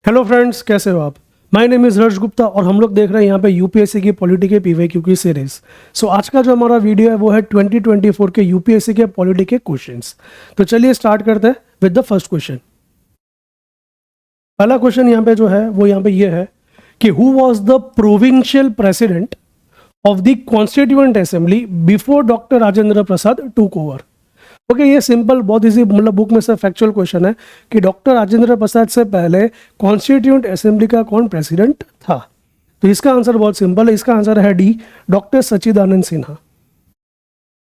Hello friends, कैसे हो आप। माय नेम इज़ हर्ष गुप्ता और हम लोग देख रहे हैं यहाँ पे यूपीएससी की पॉलिटी के पीवाईक्यू की सीरीज। सो आज का जो हमारा वीडियो है वो है 2024 के यूपीएससी के पॉलिटी के क्वेश्चंस। तो चलिए स्टार्ट करते हैं विद द फर्स्ट क्वेश्चन। पहला क्वेश्चन यहाँ पे जो है वो यहाँ पे ये है कि who was the provincial president of the constituent assembly before doctor Rajendra Prasad took over. Okay, ये सिंपल बहुत इजी, मतलब बुक में से फैक्चुअल क्वेश्चन है कि डॉक्टर राजेंद्र प्रसाद से पहले कॉन्स्टिट्यूएंट असेंबली का कौन प्रेसिडेंट था। तो इसका आंसर बहुत सिंपल है, इसका आंसर है D, doctor Sachchidanand Sinha.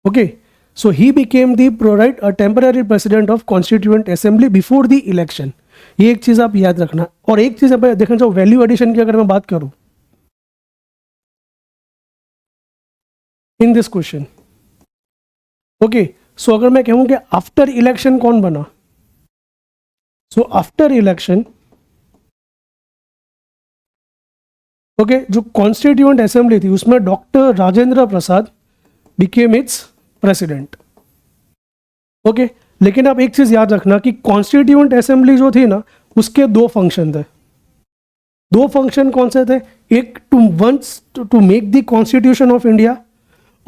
Okay, so he became the प्रोराइट a temporary president of constituent assembly before the election. ये एक चीज आप याद रखना। और एक चीज देखना चाहो, वैल्यू एडिशन की अगर मैं बात करूं इन दिस क्वेश्चन, ओके, सो अगर मैं कहूं कि आफ्टर इलेक्शन कौन बना, सो आफ्टर इलेक्शन ओके, जो कॉन्स्टिट्यूएंट असेंबली थी उसमें doctor Rajendra Prasad became it's president. Okay, लेकिन आप एक चीज याद रखना कि कॉन्स्टिट्यूएंट असेंबली जो थी ना, उसके दो फंक्शन थे। दो फंक्शन कौन से थे? एक to make the constitution of India,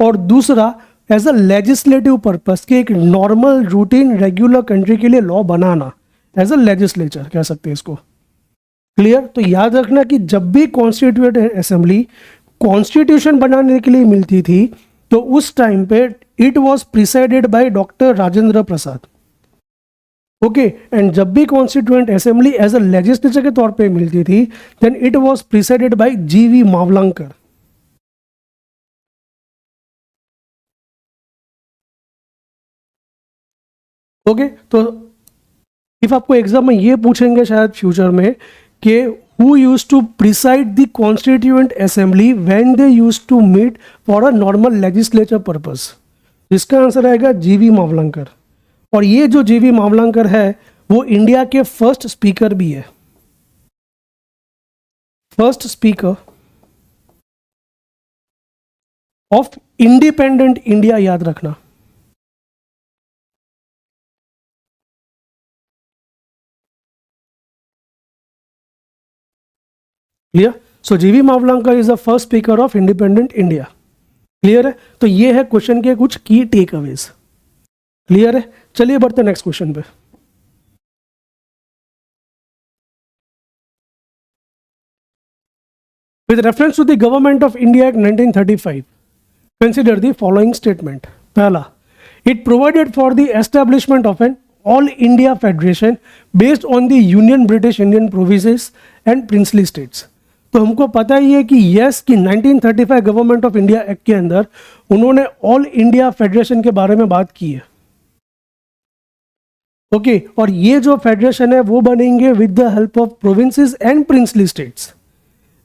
और दूसरा एज अ लेजिस्लेटिव पर्पस कि एक नॉर्मल रूटीन रेगुलर कंट्री के लिए लॉ बनाना, एज अ लेजिस्लेचर कह सकते हैं इसको। क्लियर? तो याद रखना कि जब भी कॉन्स्टिट्यूएंट असेंबली कॉन्स्टिट्यूशन बनाने के लिए मिलती थी तो उस टाइम पे it was presided by doctor Rajendra Prasad. Okay, and जब भी constituent assembly as a legislature के तौर पे मिलती थी then it was presided by GV Mavlankar. Okay, तो इफ आपको एग्जाम में ये पूछेंगे शायद फ्यूचर में कि who used to preside the constituent assembly when they used to meet for a normal legislature purpose, इसका आंसर आएगा जीवी मावलंकर। और ये जो जीवी मावलंकर है वो इंडिया के फर्स्ट स्पीकर भी है, first speaker of independent India, याद रखना। क्लियर? सो जीवी Mavalankar is the first speaker of independent India. Clear है? तो ये है क्वेश्चन के कुछ की टेक अवेज। क्लियर है? चलिए बढ़ते हैं नेक्स्ट क्वेश्चन पे। With reference to the government of India act 1935 consider the following statement. पहला, it provided for the establishment of an all India federation based on the union British Indian provinces and princely states. तो हमको पता ही है कि yes कि 1935 government of India act के अंदर उन्होंने ऑल इंडिया फेडरेशन के बारे में बात की है। ओके, और ये जो फेडरेशन है वो बनेंगे with the help of provinces and princely states.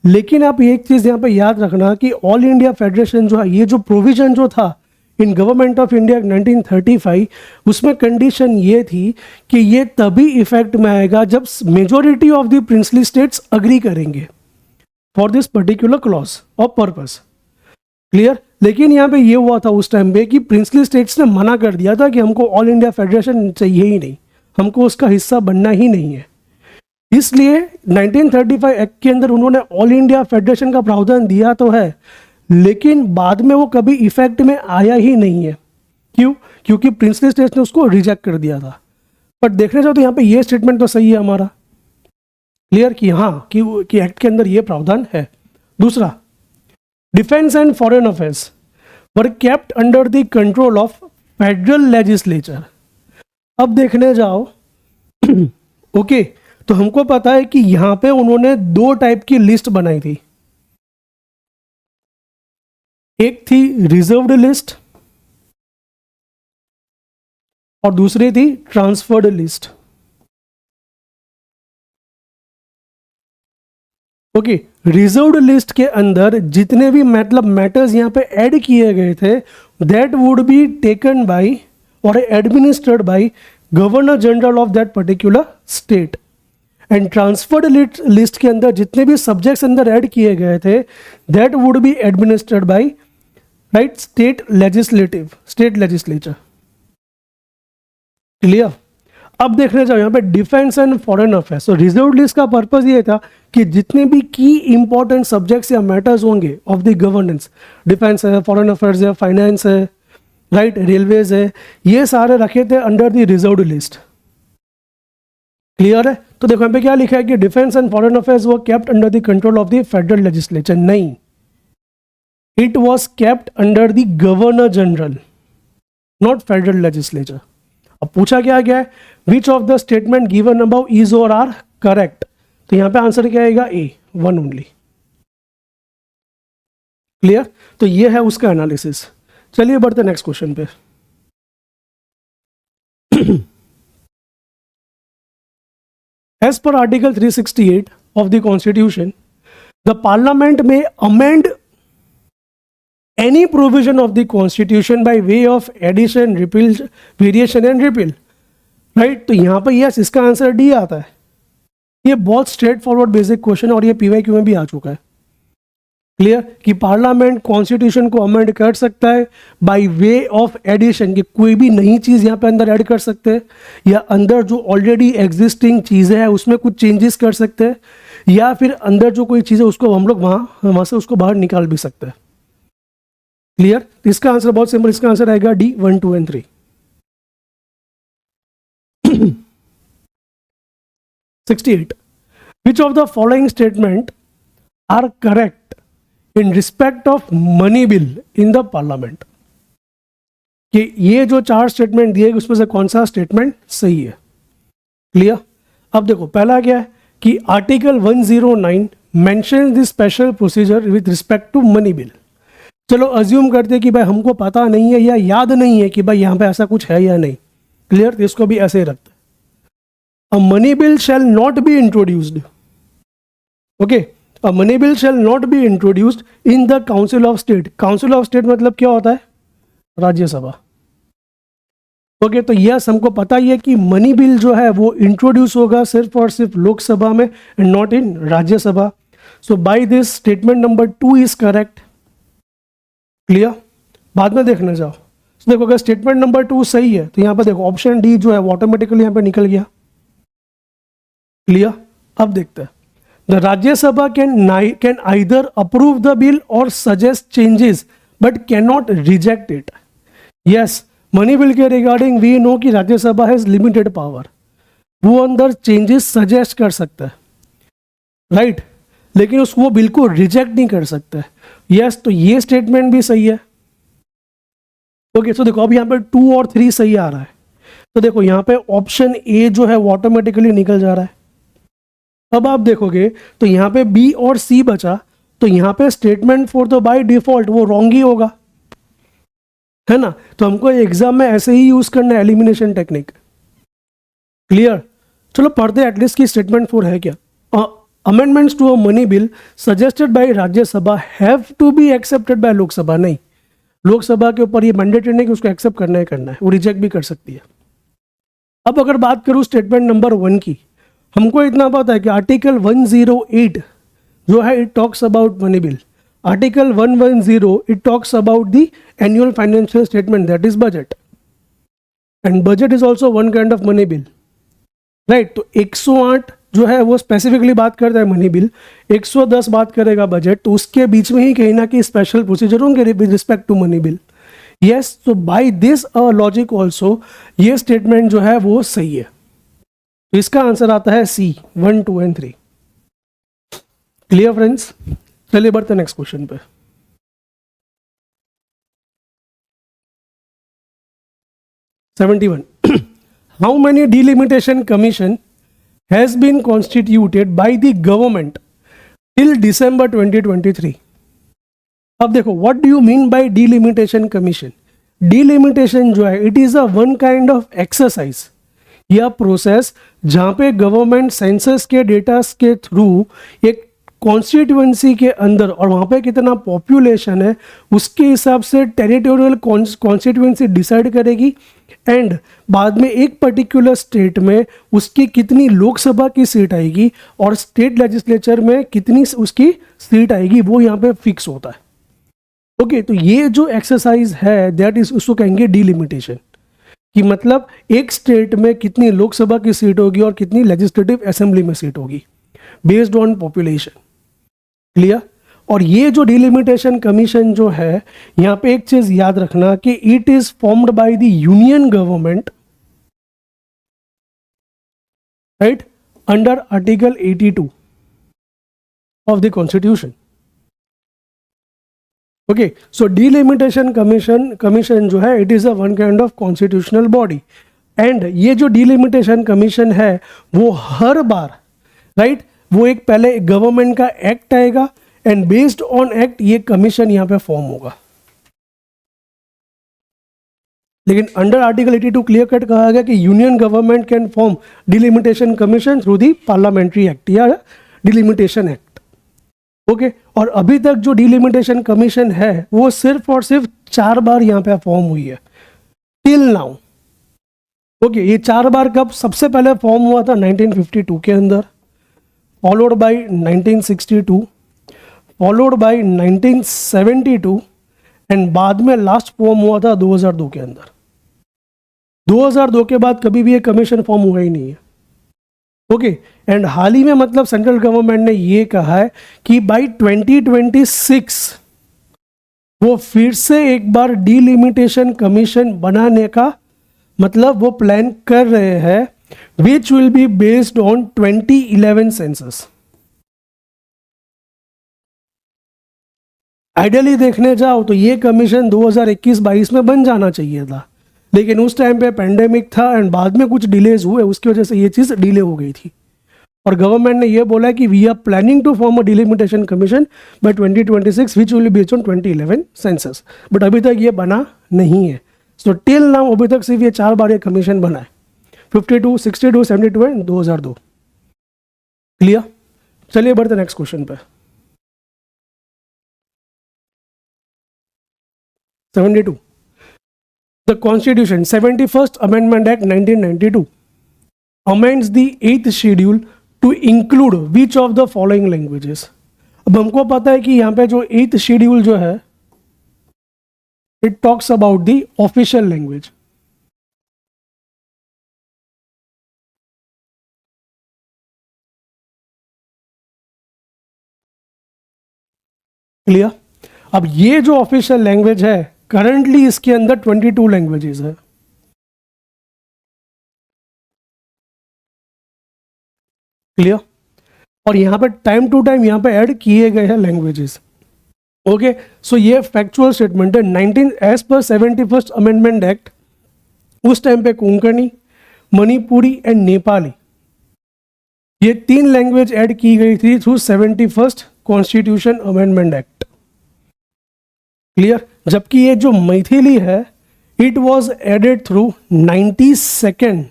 लेकिन आप एक चीज यहाँ पे याद रखना कि ऑल इंडिया फेडरेशन जो है, ये जो प्रोविजन जो था इन गवर्नमेंट ऑफ इंडिया 1935, उसमें कंडीशन ये थी कि ये तभी इफेक्ट में आएगा जब majority of the princely states agree करेंगे for this particular clause of purpose. Clear? लेकिन यहाँ पे ये हुआ था उस टाइम पे कि प्रिंसली स्टेट्स ने मना कर दिया था कि हमको ऑल इंडिया फेडरेशन चाहिए ही नहीं, हमको उसका हिस्सा बनना ही नहीं है। इसलिए 1935 एक्ट के अंदर उन्होंने ऑल इंडिया फेडरेशन का प्रावधान दिया तो है, लेकिन बाद में वो कभी इफेक्ट में आया ही नहीं है। क्यों? क्योंकि प्रिंसली स्टेट्स ने उसको रिजेक्ट कर दिया था। बट देखने जाओ तो यहाँ पे ये स्टेटमेंट तो सही है हमारा। क्लियर? कि हाँ कि एक्ट के अंदर ये प्रावधान है। दूसरा, defence and foreign affairs were kept under the control of federal legislature. अब देखने जाओ ओके, तो हमको पता है कि यहां पे उन्होंने दो टाइप की लिस्ट बनाई थी। एक थी रिजर्व्ड लिस्ट और दूसरी थी transferred list. Okay, reserved list के अंदर जितने भी मतलब मैटर्स यहाँ पे ऐड किए गए थे that would be taken by or administered by governor general of that particular state. And transferred list के अंदर जितने भी सब्जेक्ट्स अंदर ऐड किए गए थे that would be administered by right state legislature. Clear? अब देखने जाओ यहाँ पे डिफेंस एंड फॉरेन अफेयर्स। तो रिजर्व लिस्ट का पर्पस ये था कि जितने भी की इंपॉर्टेंट सब्जेक्ट्स या मैटर्स होंगे ऑफ द गवर्नेंस, डिफेंस है, फॉरेन अफेयर्स है, फाइनेंस है, राइट, रेलवेज है, ये सारे रखे थे under the reserve list. Clear है? तो देखो यहाँ पे क्या लिखा है कि डिफेंस एंड फॉरेन अफेयर्स वो kept under the control of the federal legislature. नहीं, it was kept under the governor general, not federal legislature. अब पूछा क्या गया है, which of the statement given above is or are correct. तो यहां पे आंसर क्या आएगा, ए, वन ओनली। क्लियर? तो ये है उसका एनालिसिस। चलिए बढ़ते नेक्स्ट क्वेश्चन पे। As per Article 368 of the Constitution, the Parliament may amend any provision of the Constitution by way of addition, repeal, variation and repeal. Right? तो यहाँ पर यस, इसका आंसर डी आता है। ये बहुत स्ट्रेट फॉरवर्ड बेसिक क्वेश्चन और ये पीवाईक्यू में भी आ चुका है। क्लियर? कि पार्लियामेंट कॉन्स्टिट्यूशन को अमेंड कर सकता है बाय वे ऑफ एडिशन, कि कोई भी नई चीज़ यहाँ पे अंदर ऐड कर सकते हैं, या अंदर जो ऑलरेडी एग्जिस्टिंग चीज़ें हैं उसमें कुछ चेंजेस कर सकते हैं, या फिर अंदर जो कोई चीज़ है उसको हम लोग वहाँ से उसको बाहर निकाल भी सकते हैं। क्लियर? इसका आंसर बहुत सिंपल, इसका आंसर आएगा D, 1, 2 and 3। 68. Which of the following statement are correct in respect of money bill in the parliament? कि ये जो 4 स्टेटमेंट दिए उसमें से कौन सा स्टेटमेंट सही है? क्लियर? अब देखो पहला क्या है कि article 109 mention the special procedure with respect to money bill. चलो अज्यूम करते हैं कि भाई हमको पता नहीं है या याद नहीं है कि भाई यहाँ पे ऐसा कुछ है या नहीं। क्लियर? तो इसको भी ऐसे ही रखते हैं। A money bill shall not be introduced. Okay, a money bill shall not be introduced in the Council of State. Council of State मतलब क्या होता है? राज्यसभा। ओके, तो यस हमको पता ही है कि मनी बिल जो है वो इंट्रोड्यूस होगा सिर्फ और सिर्फ लोकसभा में and not in Rajya Sabha. So by this statement number 2 is correct. Clear? बाद में देखने जाओ। तो देखो अगर स्टेटमेंट नंबर 2 सही है तो यहाँ पर देखो ऑप्शन डी जो है वो ऑटोमेटिकली यहाँ पे निकल गया। क्लियर? अब देखते हैं। The Rajya Sabha can either approve the bill or suggest changes but can not reject it. Yes, money bill के रिगार्डिंग वी नो कि राज्यसभा हैज लिमिटेड पावर, वो अंदर चेंजेस सजेस्ट कर सकता है, राइट, लेकिन उसको वो बिल्कुल रिजेक्ट नहीं कर सकता है। यस, तो ये स्टेटमेंट भी सही है। ओके, तो देखो अब यहाँ पे 2 और 3 सही आ रहा है। तो देखो यहाँ पे ऑप्शन ए जो है वो ऑटोमेटिकली निकल जा रहा है। अब आप देखोगे तो यहाँ पे बी और सी बचा, तो यहाँ पे स्टेटमेंट 4 तो बाय डिफॉल्ट वो रॉन्ग ही होगा, है ना। तो हमको एग्जाम में ऐसे ही यूज करना है एलिमिनेशन टेक्निक। क्लियर? चलो पढ़ते हैं एटलीस्ट कि स्टेटमेंट 4 है क्या। Amendments to a money bill suggested by Rajya Sabha have to be accepted by Lok Sabha. नहीं, लोकसभा के ऊपर ये मैंडेटरी नहीं कि उसको एक्सेप्ट करना है, वो रिजेक्ट भी कर सकती है। अब अगर बात करूँ स्टेटमेंट नंबर 1 की, हमको इतना पता है कि आर्टिकल 108 जो है it talks about money bill. Article 110 it talks about the annual financial statement, that is budget, and budget is also one kind of money bill, right. तो 108 जो है वो स्पेसिफिकली बात करता है मनी बिल, 110 बात करेगा बजट, तो उसके बीच में ही कहीं ना कहीं स्पेशल प्रोसीजर होंगे with respect to money bill. Yes, तो बाय दिस लॉजिक ऑल्सो ये स्टेटमेंट जो है वो सही है। तो इसका आंसर आता है सी, 1, 2 and 3। Clear friends? चलिए बढ़ते नेक्स्ट क्वेश्चन पे। How many delimitation commission has been constituted by the government till December 2023? अब देखो what do you mean by delimitation commission? Delimitation जो है it is a one kind of exercise या process जहाँ पे गवर्नमेंट सेंसस के data के through एक कॉन्स्टिट्यूएंसी के अंदर और वहाँ पे कितना पॉपुलेशन है उसके हिसाब से टेरिटोरियल कॉन्स्टिट्यूएंसी डिसाइड करेगी, एंड बाद में एक पर्टिकुलर स्टेट में उसकी कितनी लोकसभा की सीट आएगी और स्टेट लेजिस्लेचर में कितनी उसकी सीट आएगी वो यहाँ पे फिक्स होता है। ओके, तो ये जो एक्सरसाइज है दैट इज उसको कहेंगे डिलिमिटेशन, कि मतलब एक स्टेट में कितनी लोकसभा की सीट होगी और कितनी लेजिस्लेटिव असेंबली में सीट होगी बेस्ड ऑन पॉपुलेशन। क्लियर। और ये जो डिलिमिटेशन कमीशन जो है, यहाँ पे एक चीज याद रखना कि it is formed by the union government, right, under article 82 of the constitution. Okay, so delimitation commission जो है, it is a one kind of constitutional body, and ये जो delimitation commission है वो हर बार, right, वो एक पहले गवर्नमेंट का एक्ट आएगा एंड बेस्ड ऑन एक्ट ये कमीशन यहाँ पे फॉर्म होगा। लेकिन अंडर आर्टिकल 82 क्लियर कट कहा गया कि union government can form delimitation commission through the parliamentary act या डिलिमिटेशन एक्ट। ओके, और अभी तक जो डिलिमिटेशन कमीशन है वो सिर्फ और सिर्फ 4 बार यहाँ पे फॉर्म हुई है टिल नाउ। ओके, ये 4 बार कब? सबसे पहले फॉर्म हुआ था 1952 के अंदर, followed by 1962, followed by 1972 and बाद में लास्ट फॉर्म हुआ था 2002 के अंदर। 2002 के बाद कभी भी ये कमीशन फॉर्म हुआ ही नहीं है। ओके, एंड हाल ही में मतलब सेंट्रल गवर्नमेंट ने ये कहा है कि बाय 2026 वो फिर से एक बार डिलिमिटेशन कमीशन बनाने का मतलब वो प्लान कर रहे हैं, विच will be based on 2011 census. Ideally देखने जाओ तो ये कमीशन 2021-22 में बन जाना चाहिए था, लेकिन उस टाइम पे पेंडेमिक था एंड बाद में कुछ डिलेज हुए, उसकी वजह से ये चीज़ डिले हो गई थी। और गवर्नमेंट ने ये बोला कि we are planning to form a delimitation commission by 2026 which will be based on 2011 census, but अभी तक ये बना नहीं है। सो टिल नाउ अभी तक सिर्फ ये 4 बार ये कमीशन बना है, 52, 62, 72 एंड 2002। क्लियर? चलिए बढ़ते नेक्स्ट क्वेश्चन पे। 72, the Constitution 71st Amendment Act 1992 amends the 8th schedule to include which of the following languages। अब हमको पता है कि यहाँ पे जो 8th schedule जो है it talks about the official language। Clear? अब ये जो ऑफिशियल लैंग्वेज है करंटली इसके अंदर 22 लैंग्वेजेस है। क्लियर? और यहाँ पे टाइम टू टाइम यहाँ पे ऐड किए गए हैं लैंग्वेजेस। ओके, सो ये फैक्चुअल स्टेटमेंट है। 19 as per 71st amendment act उस टाइम पे कोंकणी, मणिपुरी एंड नेपाली ये 3 लैंग्वेज ऐड की गई थी through 71st constitution amendment act. Clear? जबकि ये जो मैथिली है it was added through 92nd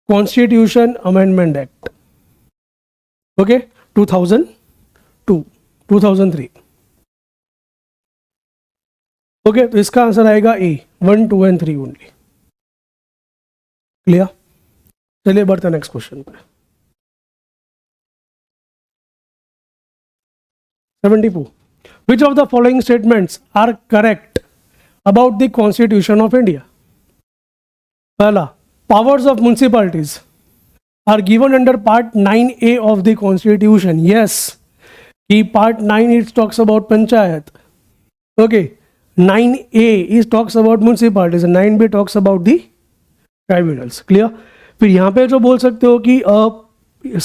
constitution amendment act. Okay, 2002, 2003। Okay, तो इसका आंसर आएगा ए, 1, 2 एंड 3 ओनली। क्लियर? चलिए बढ़ते नेक्स्ट क्वेश्चन पे। 74, which of the following statements are correct about the Constitution of India? पहला, powers of municipalities are given under part 9A of the Constitution। Yes, कि part 9 it talks about panchayat। Okay, 9A is talks about municipalities and 9B talks about the tribunals। Clear? फिर यहाँ पे जो बोल सकते हो कि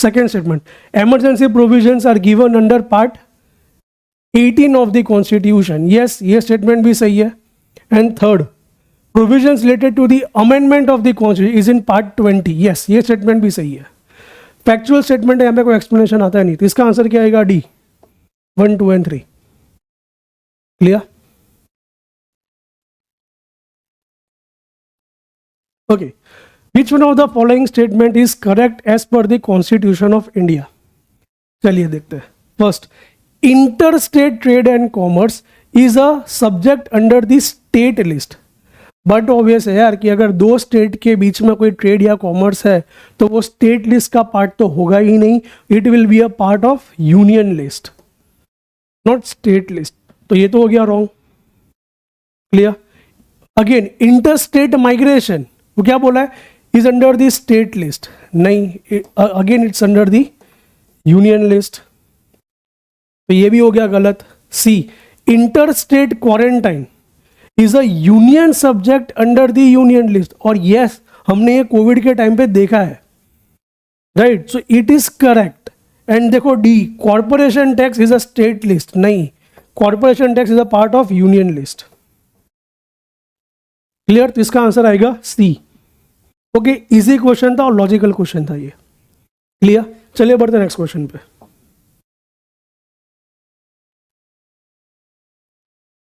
second statement, emergency provisions are given under part 18 of the Constitution। Yes, ये स्टेटमेंट भी सही है। And third, provisions related to the amendment of the constitution is in part 20। Yes, ये स्टेटमेंट भी सही है। फैक्चुअल स्टेटमेंट है, यहाँ पे कोई एक्सप्लेनेशन आता है नहीं, तो इसका आंसर क्या आएगा? D, 1, 2 and 3। Clear? Okay, which one of the following statement is correct as per the constitution of India? चलिए देखते हैं। First, interstate trade and commerce is a subject under the state list। But obvious है यार कि अगर 2 state के बीच में कोई ट्रेड या कॉमर्स है तो वो स्टेट लिस्ट का पार्ट तो होगा ही नहीं, it will be a part of union list, not state list. तो ये तो हो गया wrong. Clear? Again inter state migration, वो क्या बोला है, is under the state list, नहीं, again it's under the union list, तो ये भी हो गया गलत। See, inter state quarantine is a union subject under the union list, और यस हमने ये कोविड के टाइम पे देखा है, right, so it is correct. And देखो D, corporation tax is a state list, नहीं, corporation tax is a part of union list. Clear, तो इसका आंसर आएगा सी। ओके, इजी क्वेश्चन था और लॉजिकल क्वेश्चन था ये। क्लियर, चलिए बढ़ते नेक्स्ट क्वेश्चन पे।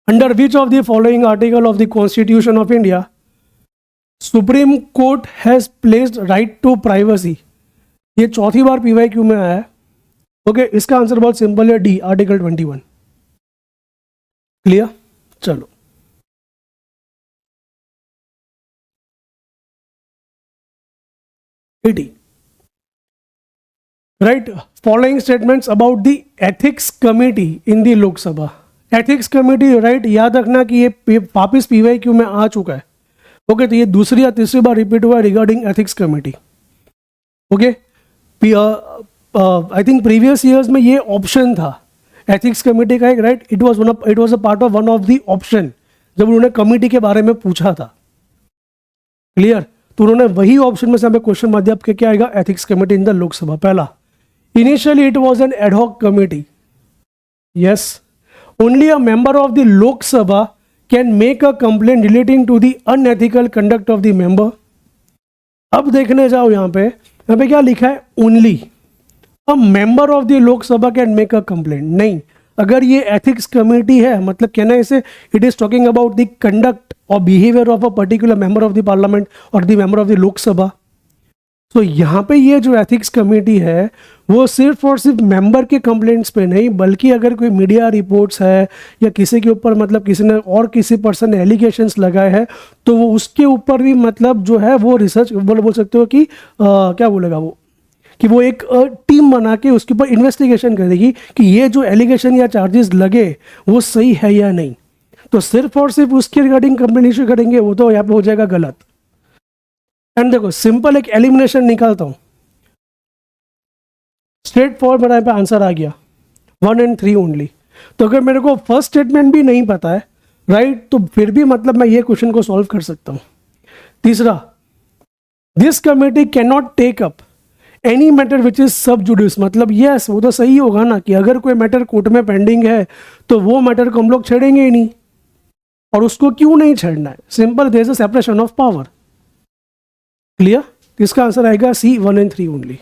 Under which of the following article of the constitution of India supreme court has placed right to privacy, ये चौथी बार PYQ में आया है। ओके, इसका आंसर बहुत सिंपल है, डी, आर्टिकल 21। क्लियर, चलो। Right, following statements about the ethics committee in the Lok Sabha. Ethics committee, right, याद रखना कि ये वापिस PYQ में आ चुका है। ओके, तो ये दूसरी या तीसरी बार रिपीट हुआ regarding ethics committee. Okay, I think previous years में ये ऑप्शन था एथिक्स कमेटी का एक, right, it was a part of one of the option जब उन्होंने कमेटी के बारे में पूछा था। क्लियर, तो उन्होंने वही ऑप्शन में से हमें क्वेश्चन मार दिया, क्या आएगा, ethics committee in the Lok Sabha. पहला, initially it was an ad hoc committee, yes, only a member of the Lok Sabha can make a complaint relating to the unethical conduct of the member. अब देखने जाओ यहाँ पे क्या लिखा है, only a member of the Lok Sabha can make a complaint, नहीं, अगर ये एथिक्स कमेटी है मतलब कहना इसे, it is talking about the conduct or behaviour of a particular member of the parliament or the member of the Lok Sabha. तो यहाँ पे ये जो एथिक्स कमेटी है वो सिर्फ और सिर्फ मेंबर के कंप्लेंट्स पे नहीं, बल्कि अगर कोई मीडिया रिपोर्ट्स है या किसी के ऊपर मतलब किसी ने और किसी पर्सन ने एलिगेशंस लगाए हैं तो वो उसके ऊपर भी मतलब जो है वो रिसर्च बोल सकते हो कि क्या बोलेगा वो, कि वो एक टीम बना के उसके ऊपर इन्वेस्टिगेशन करेगी कि ये जो एलिगेशन या चार्जेस लगे वो सही है या नहीं। तो सिर्फ और सिर्फ उसके रिगार्डिंग कंप्लेंट इशू करेंगे वो तो यहाँ पे हो जाएगा गलत। एंड देखो सिंपल एक एलिमिनेशन निकालता हूँ, स्ट्रेट फॉरवर्ड मेरा यहाँ पे आंसर आ गया 1 and 3 ओनली। तो अगर मेरे को फर्स्ट स्टेटमेंट भी नहीं पता है, राइट, तो फिर भी मतलब मैं ये क्वेश्चन को सॉल्व कर सकता हूँ। तीसरा, this committee can not take up any matter which is sub judice, मतलब यस वो तो सही होगा ना कि अगर कोई मैटर कोर्ट में पेंडिंग है तो वो मैटर को हम लोग छेड़ेंगे ही नहीं, और उसको क्यों नहीं छेड़ना है, simple, there is a separation of power. Clear, इसका आंसर आएगा C 1 and 3 only.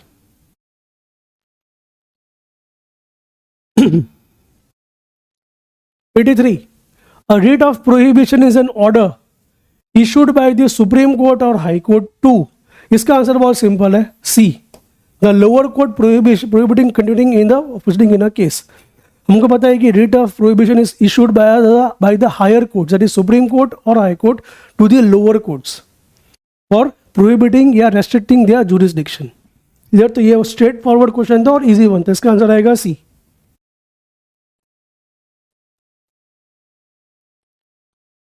(83) A writ of prohibition is an order issued by the Supreme Court or High Court to, इसका आंसर बहुत सिंपल है, सी, the lower court prohibiting continuing in the proceeding in a case। हमको पता है कि writ of prohibition is issued by the higher court, that is Supreme Court or High Court, to the lower courts for prohibiting या restricting their jurisdiction। इधर तो ये straight forward question था और इजी वन था, इसका आंसर आएगा सी।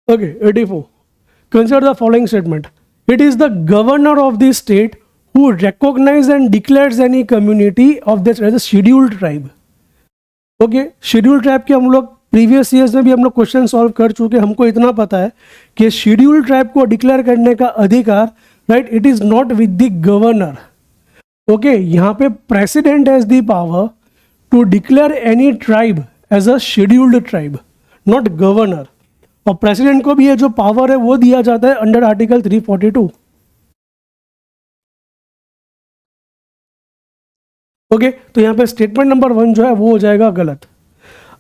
Okay, 84. Consider the following statement. It is the governor of the state who recognizes and declares any community of this as a scheduled tribe. Okay, scheduled tribe के हम लोग previous years में भी हम लोग क्वेश्चन सॉल्व कर चुके, हमको इतना पता है कि शेड्यूल्ड ट्राइब को डिक्लेयर करने का अधिकार, right, it is not with the governor. Okay, यहाँ पे president has the power to declare any tribe as a scheduled tribe, not governor. और प्रेसिडेंट को भी ये जो पावर है वो दिया जाता है अंडर आर्टिकल 342। ओके, तो यहाँ पे स्टेटमेंट नंबर 1 जो है वो हो जाएगा गलत।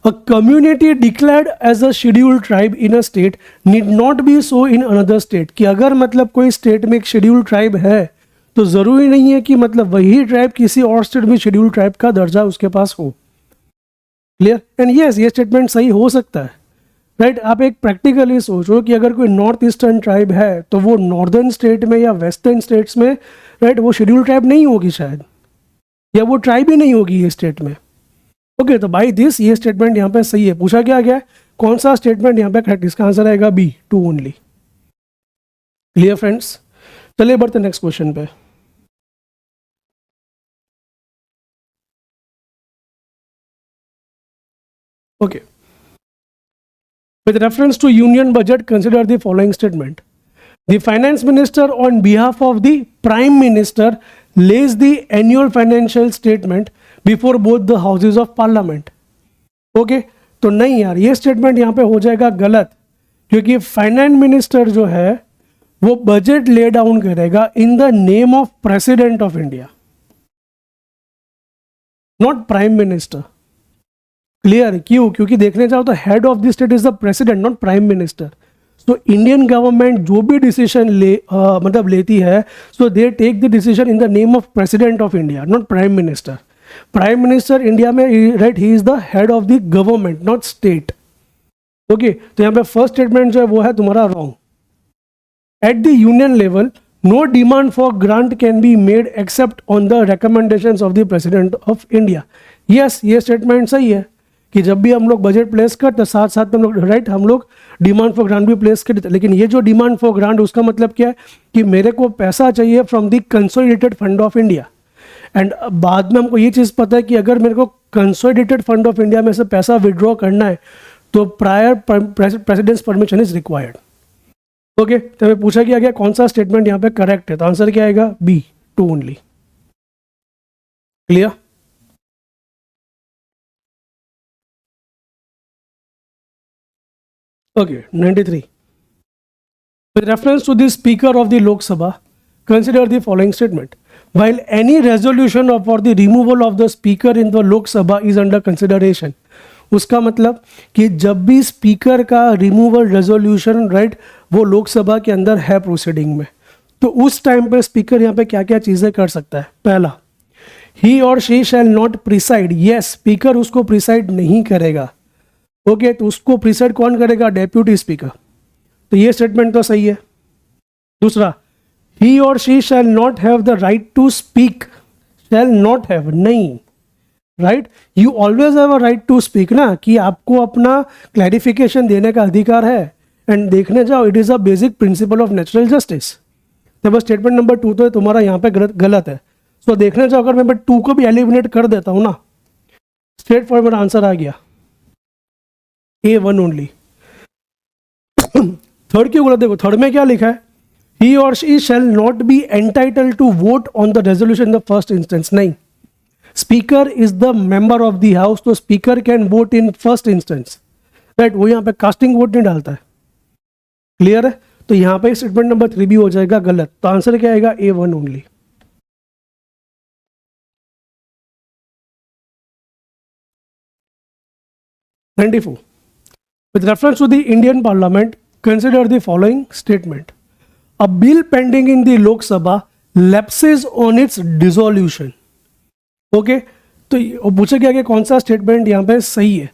A community declared as a scheduled tribe in a state need not be so in another state, कि अगर मतलब कोई स्टेट में एक शेड्यूल्ड ट्राइब है तो जरूरी नहीं है कि मतलब वही ट्राइब किसी और स्टेट में शेड्यूल्ड ट्राइब का दर्जा उसके पास हो। क्लियर, एंड यस ये स्टेटमेंट सही हो सकता है, राइट। आप एक प्रैक्टिकली सोचो कि अगर कोई नॉर्थ ईस्टर्न ट्राइब है तो वो नॉर्दर्न स्टेट में या वेस्टर्न स्टेट्स में, राइट, वो शेड्यूल्ड ट्राइब नहीं होगी शायद, या वो ट्राइब ही नहीं होगी ये स्टेट में। ओके, तो बाय दिस ये स्टेटमेंट यहाँ पे सही है। पूछा क्या गया है, कौन सा स्टेटमेंट यहाँ पे करेक्ट, इसका आंसर आएगा बी 2 ओनली। Clear friends? चलिए बढ़ते नेक्स्ट क्वेश्चन पे। Okay, with reference to union budget, consider the following statement. The finance minister on behalf of the prime minister lays the annual financial statement before both the houses of parliament. Okay तो नहीं यार, ये statement यहाँ पे हो जाएगा गलत, क्योंकि फाइनेंस मिनिस्टर जो है वो बजट ले डाउन करेगा in the name of president of India, not prime minister. Clear? क्यों? क्योंकि देखने जाओ तो head of the state is the president, not prime minister. So Indian government जो भी डिसीजन मतलब लेती है, so they take the decision in the name of president of India, not prime minister. Prime minister India में, right, he is the head of the government, not state. Okay, तो यहाँ पे first statement जो है वो है तुम्हारा wrong. At the union level no demand for grant can be made except on the recommendations of the president of India. Yes, ये statement सही है कि जब भी हम लोग बजट प्लेस करते साथ साथ में हम लोग, राइट, हम लोग डिमांड फॉर ग्रांट भी प्लेस करते, लेकिन ये जो डिमांड फॉर ग्रांट उसका मतलब क्या है कि मेरे को पैसा चाहिए from the consolidated fund of India. And बाद में हमको ये चीज़ पता है कि अगर मेरे को कंसोलिडेटेड फंड ऑफ इंडिया में से पैसा विड्रॉ करना है तो prior president's permission is required. Okay, तो हमें पूछा गया कौन सा स्टेटमेंट यहाँ पे करेक्ट है, तो आंसर क्या आएगा? B, 2 only. Clear? Okay, 93. With reference to the Speaker of the Lok Sabha, consider the following statement. While any resolution for the removal of the Speaker in the Lok Sabha is under consideration, उसका मतलब कि जब भी speaker का removal resolution, right, वो लोकसभा के अंदर है प्रोसीडिंग में, तो उस टाइम पे स्पीकर यहाँ पे क्या क्या चीज़ें कर सकता है? पहला, he or she shall not preside. Yes, speaker उसको प्रिसाइड नहीं करेगा। ओके, तो उसको प्रिसाइड कौन करेगा? Deputy speaker. तो ये स्टेटमेंट तो सही है। दूसरा, he or she shall not have the right to speak. Shall not have, नहीं, right, you always have a right to speak ना, कि आपको अपना क्लैरिफिकेशन देने का अधिकार है। एंड देखने जाओ, it is a basic principle of natural justice. तो बस स्टेटमेंट नंबर 2 तो तुम्हारा यहाँ पे गलत है। सो देखने जाओ, अगर मैं 2 को भी एलिमिनेट कर देता हूँ ना, स्ट्रेट फॉरवर्ड आंसर आ गया A1 ओनली। थर्ड क्यों बोला? देखो थर्ड में क्या लिखा है? He or she shall not be entitled to vote on the resolution in the first instance. नहीं, speaker is the member of the house, तो speaker can vote in first instance, right, वो यहाँ पे casting vote नहीं डालता है। Clear है? तो यहाँ पे स्टेटमेंट नंबर 3 भी हो जाएगा गलत। तो आंसर क्या आएगा? A1 only. With reference to the Indian Parliament, consider the following statement. A bill pending in the Lok Sabha lapses on its dissolution. Okay, तो पूछा गया कि कौन सा स्टेटमेंट यहाँ पे सही है?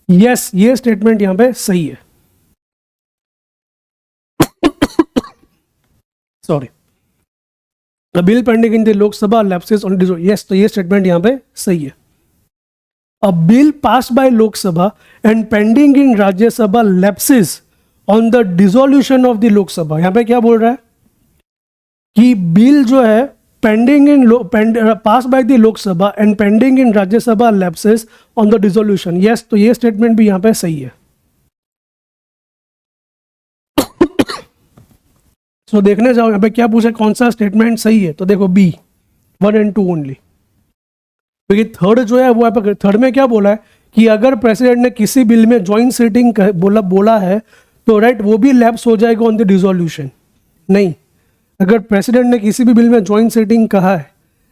यस, ये स्टेटमेंट यहाँ पे सही है। Sorry, A bill pending in the Lok Sabha lapses on dissolution. Yes, तो ये स्टेटमेंट यहाँ पे सही है। A bill passed by Lok Sabha and pending in Rajya Sabha lapses on the dissolution of the Lok Sabha. यहाँ पे क्या बोल रहा है कि बिल जो है pending in passed by the Lok Sabha and pending in Rajya Sabha lapses on the dissolution. Yes, तो ये स्टेटमेंट भी यहाँ पे सही है। सो देखने जाओ यहाँ पे क्या पूछा, कौन सा स्टेटमेंट सही है? तो देखो B, 1 and 2 ओनली। क्योंकि थर्ड जो है वो थर्ड में क्या बोला है कि अगर प्रेसिडेंट ने किसी बिल में ज्वाइंट सीटिंग बोला है तो राइट, वो भी लैप्स हो जाएगा ऑन द डिसोल्यूशन। नहीं, अगर प्रेसिडेंट ने किसी भी बिल में ज्वाइंट सीटिंग कहा है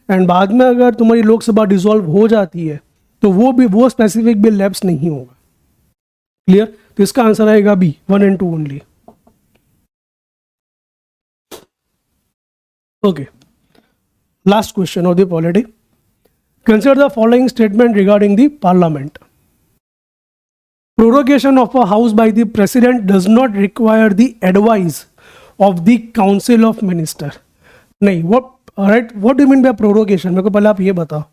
एंड बाद में अगर तुम्हारी लोकसभा डिसॉल्व हो जाती है तो वो स्पेसिफिक बिल लैप्स नहीं होगा। क्लियर? तो इसका आंसर आएगा B, 1 and 2 only. Okay, last question of the polity. Consider the following statement regarding the parliament. Prorogation of a house by the president does not require the advice of the council of minister. नहीं, what do you mean by prorogation? मेरे को पहले आप ये बताओ।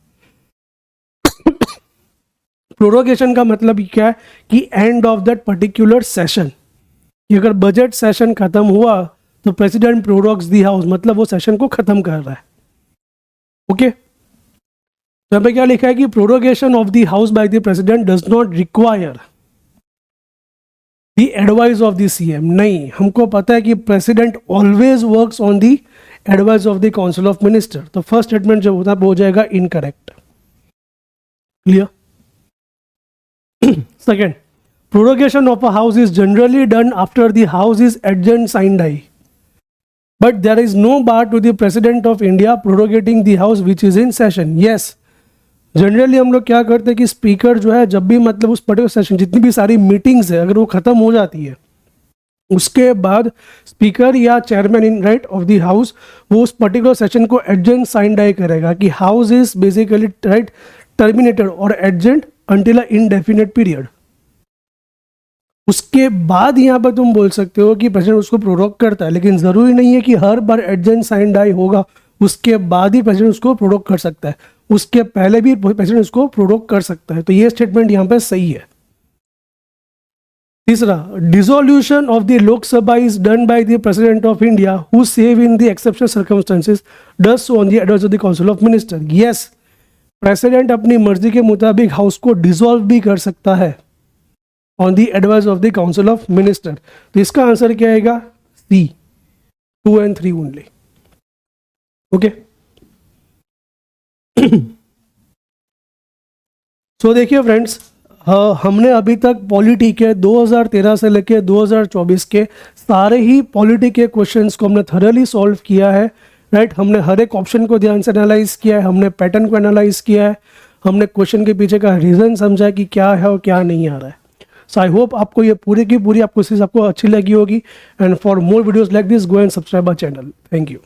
Prorogation का मतलब क्या है कि end of that particular session, कि अगर बजट सेशन खत्म हुआ तो प्रेसिडेंट प्रोरोग्स दी हाउस मतलब वो सेशन को खत्म कर रहा है. ओके, तो यहाँ पे क्या लिखा है कि prorogation of the house by the president does not require the advice of the CM. नहीं, हमको पता है कि president always works on the advice of the council of minister. तो फर्स्ट स्टेटमेंट जो होता है वो हो जाएगा incorrect. Clear. Second, prorogation of a house is generally done after the house is adjourned sine die, but there is no bar to the president of India prorogating the house which is in session. Yes, generally हम लोग क्या करते हैं कि speaker जो है जब भी मतलब उस पर्टिकुलर सेशन जितनी भी सारी मीटिंग्स है अगर वो खत्म हो जाती है उसके बाद स्पीकर या chairman in right of the house वो उस पर्टिकुलर सेशन को एडजेंट साइन डाई करेगा कि house is basically right terminated और एडजेंट अंटिल अ इनडेफिनेट पीरियड. उसके बाद यहाँ पर तुम बोल सकते हो कि प्रेसिडेंट उसको प्रोरोग करता है, लेकिन ज़रूरी नहीं है कि हर बार एडजेंट साइन डाई होगा उसके बाद ही प्रेसिडेंट उसको प्रोरोग कर सकता है. उसके पहले भी प्रेसिडेंट उसको प्रोरोग कर सकता है. तो ये स्टेटमेंट यहाँ पर सही है. तीसरा, dissolution of the Lok Sabha is done by the president of India who save in the exceptional circumstances does so on the advice of the council of minister. Yes, president अपनी मर्जी के मुताबिक हाउस को डिसॉल्व भी कर सकता है on the advice of the council of minister. तो इसका आंसर क्या आएगा? सी, 2 and 3 ओनली. ओके, सो देखिए फ्रेंड्स, हमने अभी तक पॉलिटी के 2013 से लेकर 2024 के सारे ही पॉलिटी के क्वेश्चंस को हमने थरली सॉल्व किया है. राइट, हमने हर एक ऑप्शन को ध्यान से एनालाइज किया है, हमने पैटर्न को एनालाइज किया है, हमने क्वेश्चन के पीछे का रीज़न समझा कि क्या है और क्या नहीं आ रहा है. सो आई होप आपको ये पूरी की पूरी आपको अच्छी लगी होगी. And for more videos like this go and subscribe our channel. Thank you.